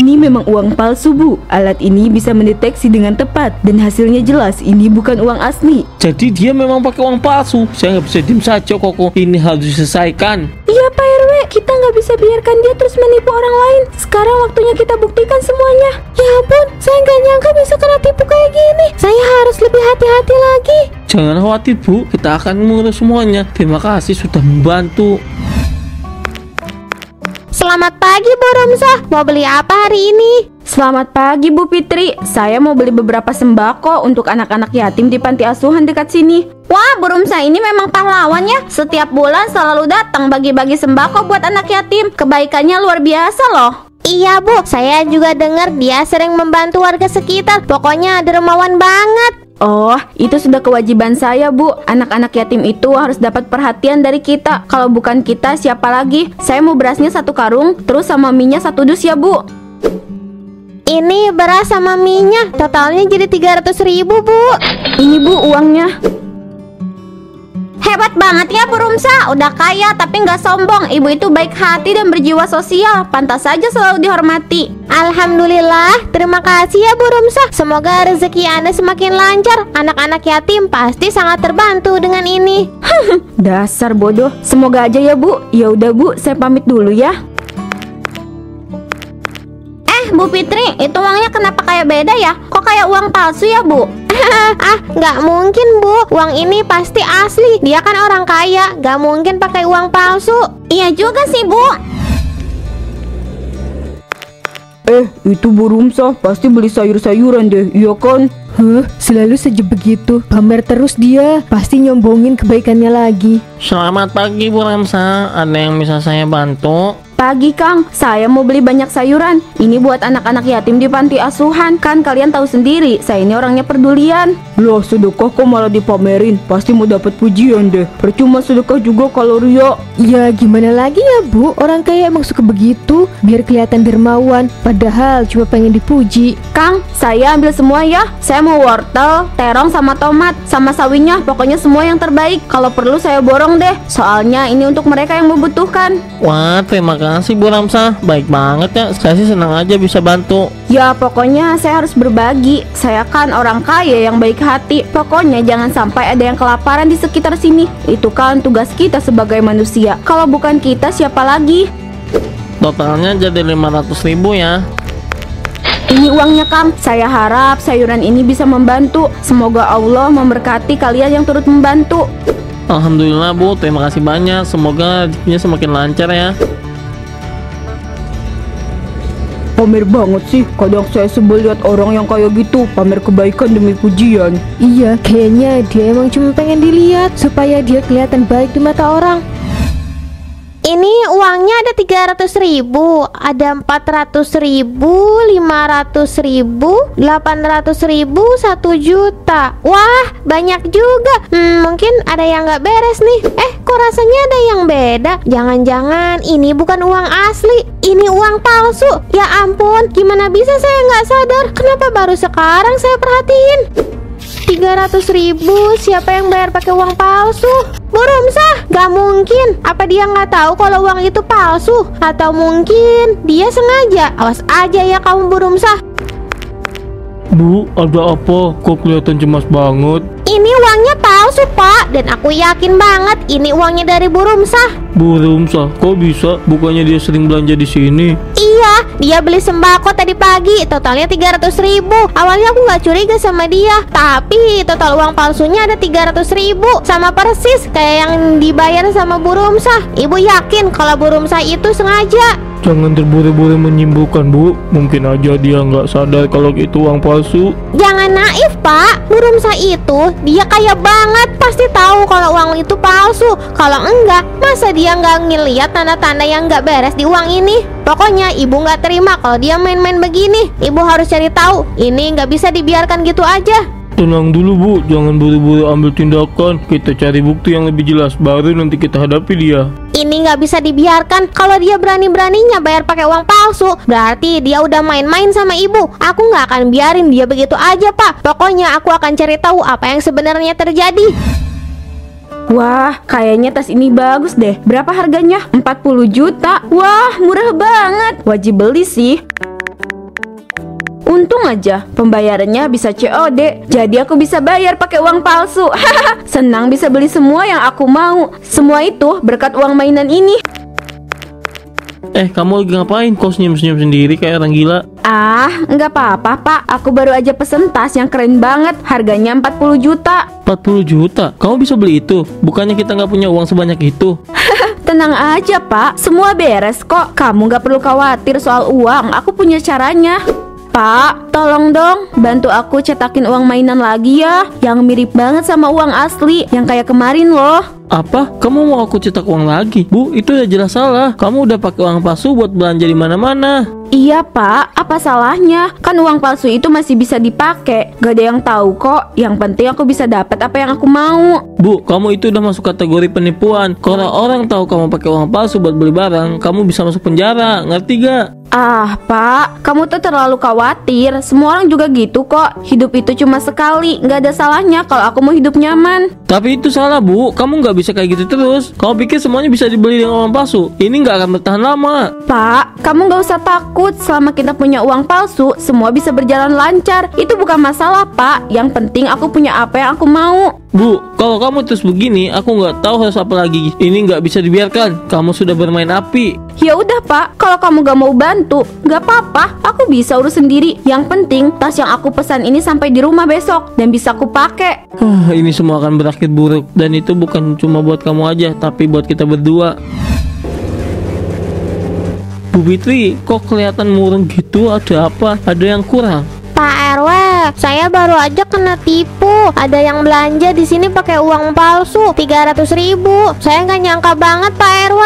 Ini memang uang palsu, Bu. Alat ini bisa mendeteksi dengan tepat dan hasilnya jelas ini bukan uang asli. Jadi dia memang pakai uang palsu. Saya nggak bisa diem saja, Koko. Ini harus diselesaikan. Iya, Pak RW, kita nggak bisa biarkan dia terus menipu orang lain. Sekarang waktunya kita buktikan semuanya. Ya ampun, saya nggak nyangka bisa kena tipu kayak gini. Saya harus lebih hati-hati lagi. Jangan khawatir, Bu. Kita akan mengurus semuanya. Terima kasih sudah membantu. Selamat pagi Bu Romsah, mau beli apa hari ini? Selamat pagi, Bu Fitri. Saya mau beli beberapa sembako untuk anak-anak yatim di panti asuhan dekat sini. Wah, Bu Romsah ini memang pahlawan ya. Setiap bulan selalu datang bagi-bagi sembako buat anak yatim. Kebaikannya luar biasa loh. Iya Bu, saya juga dengar dia sering membantu warga sekitar. Pokoknya dermawan banget. Oh, itu sudah kewajiban saya, Bu. Anak-anak yatim itu harus dapat perhatian dari kita. Kalau bukan kita, siapa lagi? Saya mau berasnya 1 karung, terus sama minyak 1 dus ya, Bu. Ini beras sama minyak, totalnya jadi 300.000 Bu. Ini, Bu, uangnya. Hebat banget ya Bu Rumsa, udah kaya tapi nggak sombong. Ibu itu baik hati dan berjiwa sosial, pantas saja selalu dihormati. Alhamdulillah, terima kasih ya Bu Rumsa. Semoga rezeki Anda semakin lancar. Anak-anak yatim pasti sangat terbantu dengan ini. Dasar bodoh. Semoga aja ya, Bu. Ya udah, Bu, saya pamit dulu ya. Bu Fitri, itu uangnya kenapa kayak beda ya? Kok kayak uang palsu ya, Bu? Nggak mungkin, Bu. Uang ini pasti asli. Dia kan orang kaya, nggak mungkin pakai uang palsu. Iya juga sih, Bu. Itu Bu Rumsah pasti beli sayur-sayuran deh, iya kan? Selalu saja begitu. Pamer terus dia. Pasti nyombongin kebaikannya lagi. Selamat pagi Bu Ramsa. Ada yang bisa saya bantu? Pagi, Kang. Saya mau beli banyak sayuran. Ini buat anak-anak yatim di panti asuhan. Kan kalian tahu sendiri, saya ini orangnya pedulian. Loh, sedekah kok malah dipamerin? Pasti mau dapat pujian deh. Percuma sedekah juga kalau ria. Ya gimana lagi ya, Bu? Orang kaya emang suka begitu, biar kelihatan dermawan. Padahal cuma pengen dipuji. Kang, saya ambil semua ya. Saya mau wortel, terong, sama tomat, sama sawinya. Pokoknya semua yang terbaik. Kalau perlu saya borong deh. Soalnya ini untuk mereka yang membutuhkan. Wah, terima kasih Bu Ramsa. Baik banget ya. Saya sih senang aja bisa bantu. Ya pokoknya saya harus berbagi. Saya kan orang kaya yang baik hati. Pokoknya jangan sampai ada yang kelaparan di sekitar sini. Itu kan tugas kita sebagai manusia. Kalau bukan kita, siapa lagi? Totalnya jadi 500.000 ya. Ini uangnya, Kang. Saya harap sayuran ini bisa membantu. Semoga Allah memberkati kalian yang turut membantu. Alhamdulillah Bu, terima kasih banyak. Semoga rezekinya semakin lancar ya. Pamer banget sih. Kadang saya sebel lihat orang yang kayak gitu, pamer kebaikan demi pujian. Iya, kayaknya dia emang cuma pengen dilihat supaya dia kelihatan baik di mata orang. Ini uangnya ada 300.000, ada 400.000, 500.000, 800.000, 1 juta. Wah, banyak juga. Mungkin ada yang nggak beres nih. Kok rasanya ada yang beda? Jangan-jangan ini bukan uang asli, ini uang palsu. Ya ampun, gimana bisa saya nggak sadar? Kenapa baru sekarang saya perhatiin? 300.000, siapa yang bayar pakai uang palsu? Bu Rumsah, gak mungkin. Apa dia nggak tahu kalau uang itu palsu? Atau mungkin dia sengaja? Awas aja ya kamu Bu Rumsah. Bu, ada apa? Kok kelihatan cemas banget? Ini uangnya palsu, Pak. Dan aku yakin banget ini uangnya dari Bu Rumsah. Bu Rumsah, kok bisa? Bukannya dia sering belanja di sini? Iya, dia beli sembako tadi pagi, totalnya 300.000. Awalnya aku nggak curiga sama dia, tapi total uang palsunya ada 300.000. Sama persis kayak yang dibayar sama Bu Rumsah. Ibu yakin kalau Bu Rumsah itu sengaja? Jangan terburu-buru menyimpulkan Bu. Mungkin aja dia nggak sadar kalau itu uang palsu. Jangan naif, Pak. Bu Rumsah itu dia kaya banget, pasti tahu kalau uang itu palsu. Kalau enggak, masa dia nggak ngeliat tanda-tanda yang nggak beres di uang ini? Pokoknya ibu nggak terima kalau dia main-main begini. Ibu harus cari tahu. Ini nggak bisa dibiarkan gitu aja. Tenang dulu Bu, jangan buru-buru ambil tindakan. Kita cari bukti yang lebih jelas, baru nanti kita hadapi dia. Ini nggak bisa dibiarkan. Kalau dia berani-beraninya bayar pakai uang palsu, berarti dia udah main-main sama ibu. Aku nggak akan biarin dia begitu aja, Pak. Pokoknya aku akan cari tahu apa yang sebenarnya terjadi. Wah, kayaknya tas ini bagus deh. Berapa harganya? 40 juta. Wah, murah banget. Wajib beli sih. Untung aja pembayarannya bisa COD, jadi aku bisa bayar pakai uang palsu. Senang bisa beli semua yang aku mau. Semua itu berkat uang mainan ini. Kamu lagi ngapain? Kok senyum-senyum sendiri kayak orang gila? Nggak apa-apa pak. Aku baru aja pesen tas yang keren banget. Harganya 40 juta. 40 juta? Kamu bisa beli itu? Bukannya kita nggak punya uang sebanyak itu? Tenang aja pak, semua beres kok. Kamu nggak perlu khawatir soal uang. Aku punya caranya. Pak, tolong dong bantu aku cetakin uang mainan lagi ya, yang mirip banget sama uang asli, yang kayak kemarin loh. Apa? Kamu mau aku cetak uang lagi? Bu, itu udah jelas salah. Kamu udah pakai uang palsu buat belanja di mana-mana. Iya pak, apa salahnya? Kan uang palsu itu masih bisa dipakai. Gak ada yang tahu kok. Yang penting aku bisa dapat apa yang aku mau. Bu, kamu itu udah masuk kategori penipuan. Kalau orang tahu kamu pakai uang palsu buat beli barang, kamu bisa masuk penjara. Ngerti gak? Pak, kamu tuh terlalu khawatir. Semua orang juga gitu kok. Hidup itu cuma sekali. Gak ada salahnya kalau aku mau hidup nyaman. Tapi itu salah bu, kamu nggak bisa kayak gitu terus. Kamu pikir semuanya bisa dibeli dengan uang palsu? Ini nggak akan bertahan lama. Pak, kamu nggak usah takut. Selama kita punya uang palsu, semua bisa berjalan lancar. Itu bukan masalah pak. Yang penting aku punya apa yang aku mau. Bu, kalau kamu terus begini, aku nggak tahu harus apa lagi. Ini nggak bisa dibiarkan. Kamu sudah bermain api. Ya udah pak, kalau kamu gak mau bantu, gak apa-apa. Aku bisa urus sendiri. Yang penting tas yang aku pesan ini sampai di rumah besok dan bisa aku pakai. Ini semua akan berakhir buruk. Dan itu bukan cuma buat kamu aja, tapi buat kita berdua. Bu Fitri, kok kelihatan murung gitu? Ada apa? Ada yang kurang? Pak RW, saya baru aja kena tipu. Ada yang belanja di sini pakai uang palsu 300.000. Saya nggak nyangka banget Pak RW.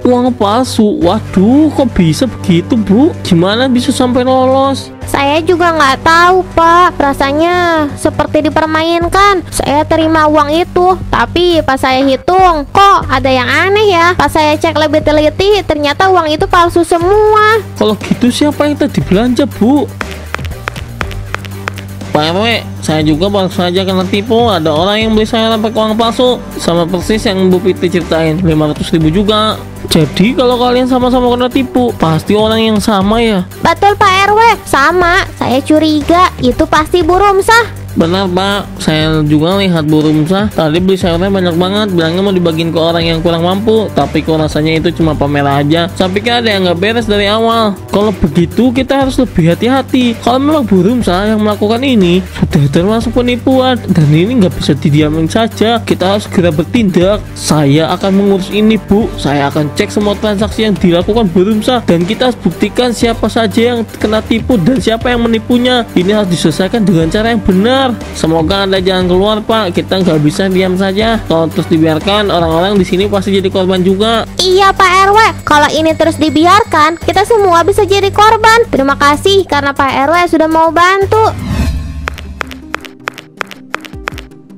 Uang palsu? Waduh, kok bisa begitu Bu? Gimana bisa sampai lolos? Saya juga nggak tahu Pak. Rasanya seperti dipermainkan. Saya terima uang itu, tapi pas saya hitung, kok ada yang aneh ya. Pas saya cek lebih teliti, ternyata uang itu palsu semua. Kalau gitu siapa yang tadi belanja Bu? Pak RW, saya juga baru saja kena tipu. Ada orang yang beli saya pakai uang palsu. Sama persis yang Bu Fitri ceritain, 500.000 juga. Jadi kalau kalian sama-sama kena tipu, pasti orang yang sama ya? Betul Pak RW, sama. Saya curiga itu pasti Bu Rumsah. Benar Pak, saya juga lihat Bu Rumsah tadi beli sayurnya banyak banget. Bilangnya mau dibagiin ke orang yang kurang mampu, tapi kok rasanya itu cuma pamer aja. Saya pikir ada yang nggak beres dari awal. Kalau begitu kita harus lebih hati-hati. Kalau memang Bu Rumsah yang melakukan ini sudah termasuk penipuan, dan ini nggak bisa didiamin saja. Kita harus segera bertindak. Saya akan mengurus ini Bu. Saya akan cek semua transaksi yang dilakukan Bu Rumsah, dan kita harus buktikan siapa saja yang kena tipu dan siapa yang menipunya. Ini harus diselesaikan dengan cara yang benar. Semoga ada jalan keluar Pak. Kita nggak bisa diam saja. Kalau terus dibiarkan, orang-orang di sini pasti jadi korban juga. Iya Pak RW, kalau ini terus dibiarkan, kita semua bisa jadi korban. Terima kasih karena Pak RW sudah mau bantu.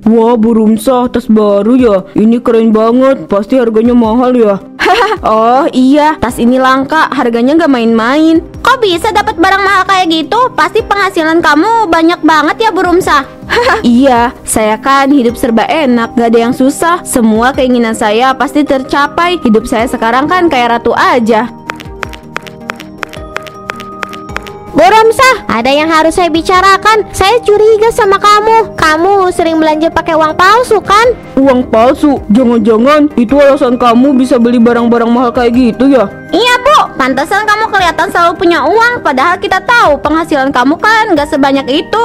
Wah, Bu Rumsah, tas baru ya? Ini keren banget, pasti harganya mahal ya? Oh iya, tas ini langka, harganya nggak main-main. Kok bisa dapat barang mahal kayak gitu? Pasti penghasilan kamu banyak banget ya Bu Rumsah? Iya, saya kan hidup serba enak, gak ada yang susah. Semua keinginan saya pasti tercapai. Hidup saya sekarang kan kayak ratu aja. Bu Rumsah, ada yang harus saya bicarakan. Saya curiga sama kamu. Kamu sering belanja pakai uang palsu kan? Uang palsu? Jangan-jangan itu alasan kamu bisa beli barang-barang mahal kayak gitu ya? Iya Bu, pantasan kamu kelihatan selalu punya uang. Padahal kita tahu penghasilan kamu kan gak sebanyak itu.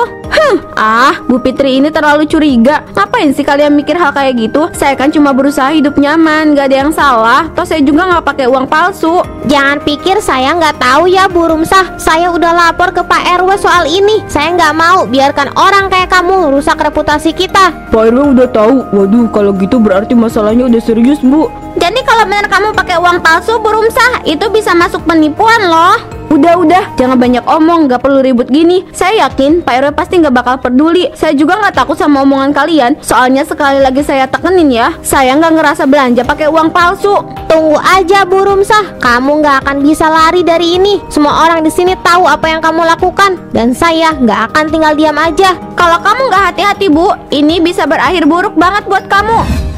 Bu Fitri ini terlalu curiga. Ngapain sih kalian mikir hal kayak gitu? Saya kan cuma berusaha hidup nyaman, gak ada yang salah. Toh saya juga gak pakai uang palsu. Jangan pikir saya nggak tahu ya Bu Rumsah. Saya udah lapor ke Pak RW soal ini. Saya nggak mau biarkan orang kayak kamu rusak reputasi kita. Pak RW udah tahu. Waduh, kalau gitu berarti masalahnya udah serius Bu. Jadi kalau benar kamu pakai uang palsu Bu Rumsah, itu bisa masuk penipuan loh. Udah, jangan banyak omong, gak perlu ribut gini. Saya yakin Pak RW pasti gak bakal peduli. Saya juga gak takut sama omongan kalian. Soalnya sekali lagi saya tekenin ya, saya gak ngerasa belanja pakai uang palsu. Tunggu aja Bu Rumsah, kamu gak akan bisa lari dari ini. Semua orang di sini tahu apa yang kamu lakukan, dan saya gak akan tinggal diam aja. Kalau kamu gak hati-hati Bu, ini bisa berakhir buruk banget buat kamu.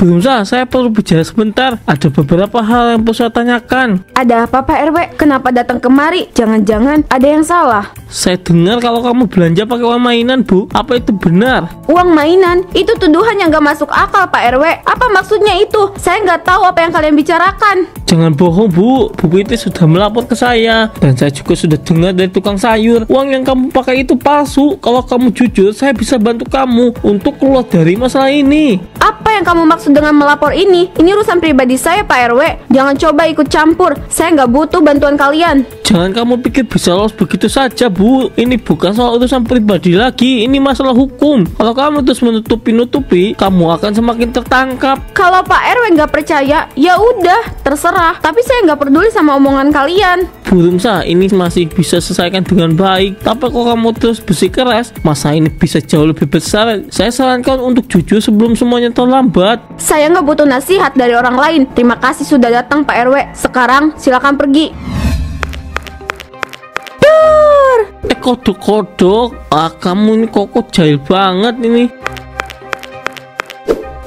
Bu Rumsa, saya perlu bicara sebentar. Ada beberapa hal yang perlu saya tanyakan. Ada apa Pak RW? Kenapa datang kemari? Jangan-jangan ada yang salah. Saya dengar kalau kamu belanja pakai uang mainan, Bu. Apa itu benar? Uang mainan? Itu tuduhan yang gak masuk akal Pak RW. Apa maksudnya itu? Saya nggak tahu apa yang kalian bicarakan. Jangan bohong, Bu. Bu itu sudah melapor ke saya. Dan saya juga sudah dengar dari tukang sayur. Uang yang kamu pakai itu palsu. Kalau kamu jujur, saya bisa bantu kamu untuk keluar dari masalah ini. Apa yang kamu maksud dengan melapor ini? Ini urusan pribadi saya Pak RW. Jangan coba ikut campur. Saya nggak butuh bantuan kalian. Jangan kamu pikir bisa lolos begitu saja, Bu. Ini bukan soal urusan pribadi lagi. Ini masalah hukum. Kalau kamu terus menutupi, kamu akan semakin tertangkap. Kalau Pak RW nggak percaya, ya udah, terserah. Tapi saya nggak peduli sama omongan kalian. Bu Rumsa, ini masih bisa selesaikan dengan baik. Tapi kalau kamu terus bersikeras, masa ini bisa jauh lebih besar. Saya sarankan untuk jujur sebelum semuanya terlambat. Saya nggak butuh nasihat dari orang lain. Terima kasih sudah datang Pak RW. Sekarang silakan pergi. Kodok-kodok. Kamu ini kok jahil banget ini.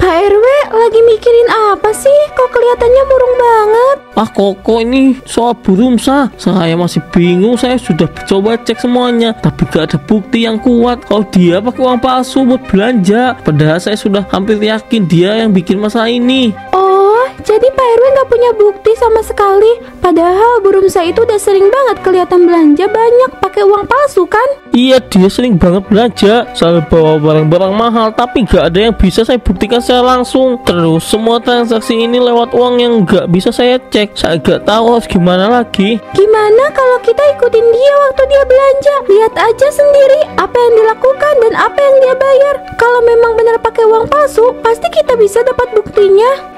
Pak RW lagi mikirin apa sih? Kok kelihatannya murung banget? Koko ini soal Bu Rumsa. Saya masih bingung. Saya sudah coba cek semuanya, tapi gak ada bukti yang kuat kalau dia pakai uang palsu buat belanja. Padahal saya sudah hampir yakin dia yang bikin masalah ini. Oh, jadi Pak RW nggak punya bukti sama sekali. Padahal Bu Rumsa itu udah sering banget kelihatan belanja banyak pakai uang palsu kan? Iya, dia sering banget belanja, selalu bawa barang-barang mahal, tapi gak ada yang bisa saya buktikan secara langsung. Terus semua transaksi ini lewat uang yang gak bisa saya cek. Saya gak tahu harus gimana lagi. Gimana kalau kita ikutin dia waktu dia belanja? Lihat aja sendiri apa yang dilakukan dan apa yang dia bayar. Kalau memang benar pakai uang palsu, pasti kita bisa dapat buktinya.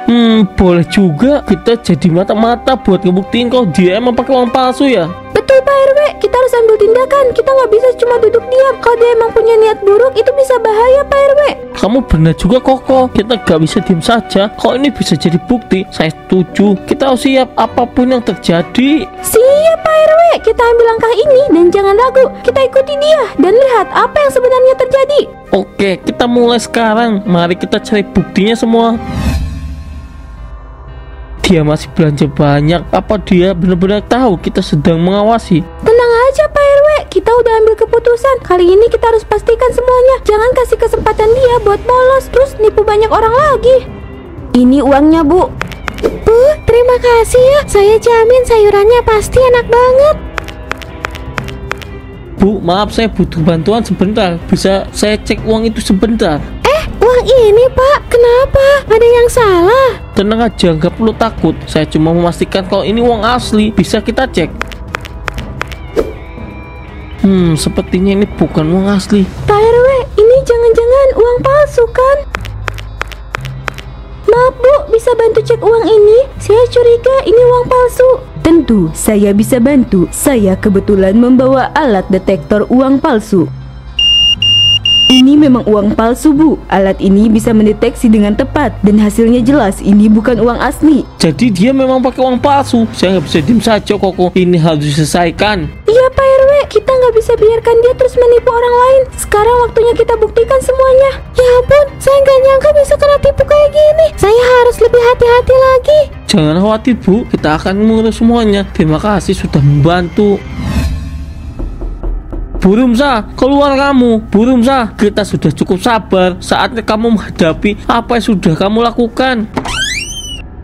Boleh juga. Kita jadi mata-mata buat ngebuktiin kalau dia emang pakai uang palsu ya. Betul Pak RW, kita harus ambil tindakan. Kita nggak bisa cuma duduk diam. Kalau dia emang punya niat buruk, itu bisa bahaya Pak RW. Kamu benar juga Koko. Kita gak bisa diam saja. Kalau ini bisa jadi bukti, saya setuju. Kita harus siap apapun yang terjadi. Siap Pak RW, kita ambil langkah ini dan jangan ragu. Kita ikuti dia dan lihat apa yang sebenarnya terjadi. Oke, kita mulai sekarang. Mari kita cari buktinya semua. Dia masih belanja banyak. Apa dia benar-benar tahu kita sedang mengawasi? Tenang aja Pak RW, kita udah ambil keputusan. Kali ini kita harus pastikan semuanya. Jangan kasih kesempatan dia buat bolos terus nipu banyak orang lagi. Ini uangnya Bu. Bu, terima kasih ya. Saya jamin sayurannya pasti enak banget. Bu, maaf saya butuh bantuan sebentar. Bisa saya cek uang itu sebentar? Uang ini Pak, kenapa? Ada yang salah? Tenang aja, nggak perlu takut. Saya cuma memastikan kalau ini uang asli. Bisa kita cek. Sepertinya ini bukan uang asli. Pak RW, ini jangan-jangan uang palsu kan? Maaf Bu, bisa bantu cek uang ini? Saya curiga ini uang palsu. Tentu, saya bisa bantu. Saya kebetulan membawa alat detektor uang palsu. Ini memang uang palsu Bu. Alat ini bisa mendeteksi dengan tepat dan hasilnya jelas ini bukan uang asli. Jadi dia memang pakai uang palsu. Saya nggak bisa diem saja Koko. Ini harus diselesaikan. Iya Pak RW, kita nggak bisa biarkan dia terus menipu orang lain. Sekarang waktunya kita buktikan semuanya. Ya ampun, saya nggak nyangka bisa kena tipu kayak gini. Saya harus lebih hati-hati lagi. Jangan khawatir Bu, kita akan mengurus semuanya. Terima kasih sudah membantu. Bu Rumsa, keluar kamu. Bu Rumsa, kita sudah cukup sabar. Saatnya kamu menghadapi apa yang sudah kamu lakukan.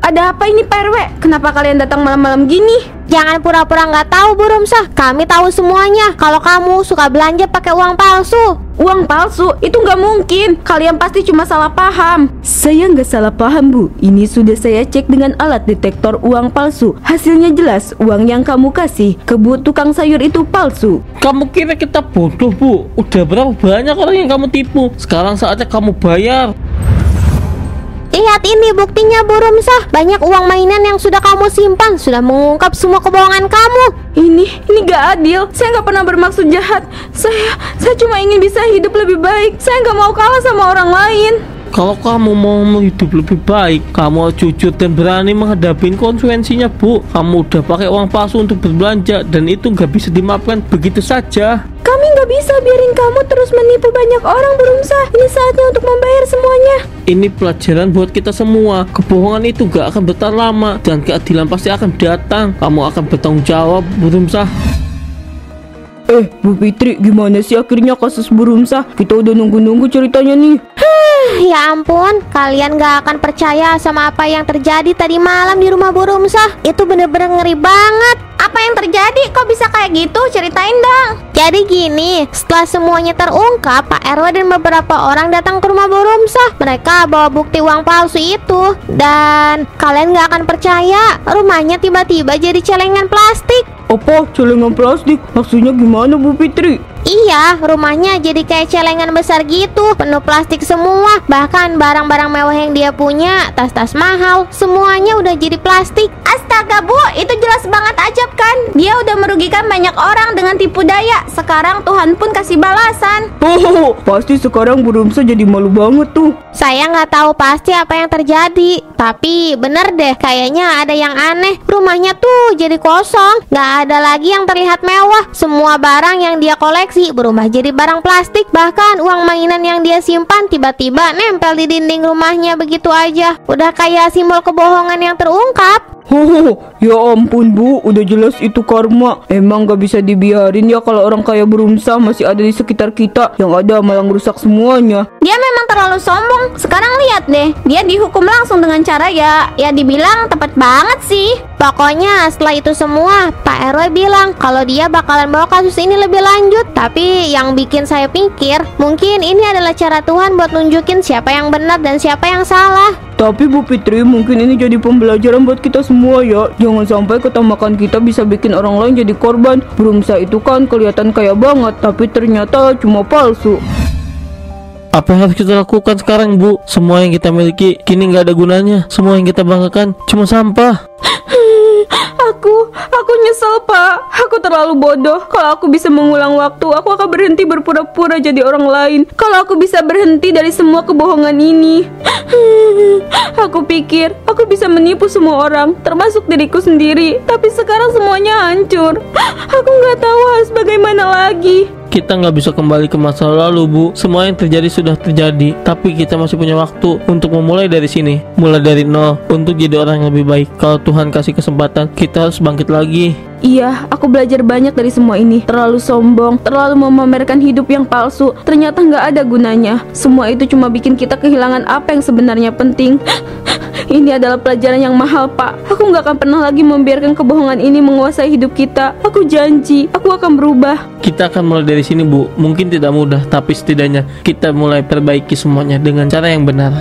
Ada apa ini Pak RW? Kenapa kalian datang malam-malam gini? Jangan pura-pura nggak tahu Bu Rumsa. Kami tahu semuanya. Kalau kamu suka belanja pakai uang palsu. Uang palsu? Itu nggak mungkin. Kalian pasti cuma salah paham. Saya nggak salah paham Bu. Ini sudah saya cek dengan alat detektor uang palsu. Hasilnya jelas uang yang kamu kasih ke Bu tukang sayur itu palsu. Kamu kira kita bodoh Bu? Udah berapa banyak orang yang kamu tipu? Sekarang saatnya kamu bayar. Lihat ini buktinya Bu Rumsa. Banyak uang mainan yang sudah kamu simpan. Sudah mengungkap semua kebohongan kamu. Ini gak adil. Saya gak pernah bermaksud jahat. Saya cuma ingin bisa hidup lebih baik. Saya gak mau kalah sama orang lain. Kalau kamu mau hidup lebih baik, kamu harus jujur dan berani menghadapi konsekuensinya Bu. Kamu udah pakai uang palsu untuk berbelanja dan itu gak bisa dimaafkan begitu saja. Kami nggak bisa biarin kamu terus menipu banyak orang, Bu Rumsa. Ini saatnya untuk membayar semuanya. Ini pelajaran buat kita semua. Kebohongan itu gak akan bertahan lama dan keadilan pasti akan datang. Kamu akan bertanggung jawab, Bu Rumsa. Bu Fitri, gimana sih akhirnya kasus Bu Rumsa? Kita udah nunggu-nunggu ceritanya nih. Ya ampun, kalian gak akan percaya sama apa yang terjadi tadi malam di rumah Bu Rumsa. Itu bener-bener ngeri banget. Apa yang terjadi? Kok bisa kayak gitu? Ceritain dong. Jadi gini, setelah semuanya terungkap, Pak RW dan beberapa orang datang ke rumah Bu Rumsa. Mereka bawa bukti uang palsu itu. Dan kalian gak akan percaya, rumahnya tiba-tiba jadi celengan plastik. Apa? Celengan plastik? Maksudnya gimana, Bu Fitri? Iya, rumahnya jadi kayak celengan besar gitu, penuh plastik semua. Bahkan barang-barang mewah yang dia punya, tas-tas mahal, semuanya udah jadi plastik. Astaga Bu, itu jelas banget ajab kan? Dia udah merugikan banyak orang dengan tipu daya. Sekarang Tuhan pun kasih balasan. Pasti sekarang Bu Rumsa jadi malu banget tuh. Saya nggak tahu pasti apa yang terjadi, tapi bener deh, kayaknya ada yang aneh. Rumahnya tuh jadi kosong, nggak ada lagi yang terlihat mewah. Semua barang yang dia koleksi berubah jadi barang plastik. Bahkan uang mainan yang dia simpan tiba-tiba nempel di dinding rumahnya begitu aja. Udah kayak simbol kebohongan yang terungkap. Ya ampun Bu, udah jelas itu karma. Emang gak bisa dibiarin ya kalau orang kaya Bu Rumsa masih ada di sekitar kita. Yang ada malah ngerusak semuanya. Dia memang terlalu sombong. Sekarang lihat deh, dia dihukum langsung dengan cara ya dibilang tepat banget sih. Pokoknya setelah itu semua, Pak RW bilang kalau dia bakalan bawa kasus ini lebih lanjut. Tapi yang bikin saya pikir, mungkin ini adalah cara Tuhan buat nunjukin siapa yang benar dan siapa yang salah. Tapi Bu Fitri, mungkin ini jadi pembelajaran buat kita semua ya. Jangan sampai ketamakan kita bisa bikin orang lain jadi korban. Bu Rumsa itu kan kelihatan kaya banget, tapi ternyata cuma palsu. Apa yang harus kita lakukan sekarang, Bu? Semua yang kita miliki kini nggak ada gunanya. Semua yang kita banggakan cuma sampah. Aku nyesel Pak. Aku terlalu bodoh. Kalau aku bisa mengulang waktu, aku akan berhenti berpura-pura jadi orang lain. Kalau aku bisa berhenti dari semua kebohongan ini. Aku pikir aku bisa menipu semua orang, termasuk diriku sendiri. Tapi sekarang semuanya hancur. Aku nggak tahu harus bagaimana lagi. Kita nggak bisa kembali ke masa lalu, Bu. Semua yang terjadi sudah terjadi. Tapi kita masih punya waktu untuk memulai dari sini. Mulai dari nol untuk jadi orang yang lebih baik. Kalau Tuhan kasih kesempatan, kita harus bangkit lagi. Iya, aku belajar banyak dari semua ini. Terlalu sombong, terlalu memamerkan hidup yang palsu. Ternyata nggak ada gunanya. Semua itu cuma bikin kita kehilangan apa yang sebenarnya penting. Ini adalah pelajaran yang mahal, Pak. Aku nggak akan pernah lagi membiarkan kebohongan ini menguasai hidup kita. Aku janji, aku akan berubah. Kita akan mulai dari sini, Bu. Mungkin tidak mudah, tapi setidaknya kita mulai perbaiki semuanya dengan cara yang benar.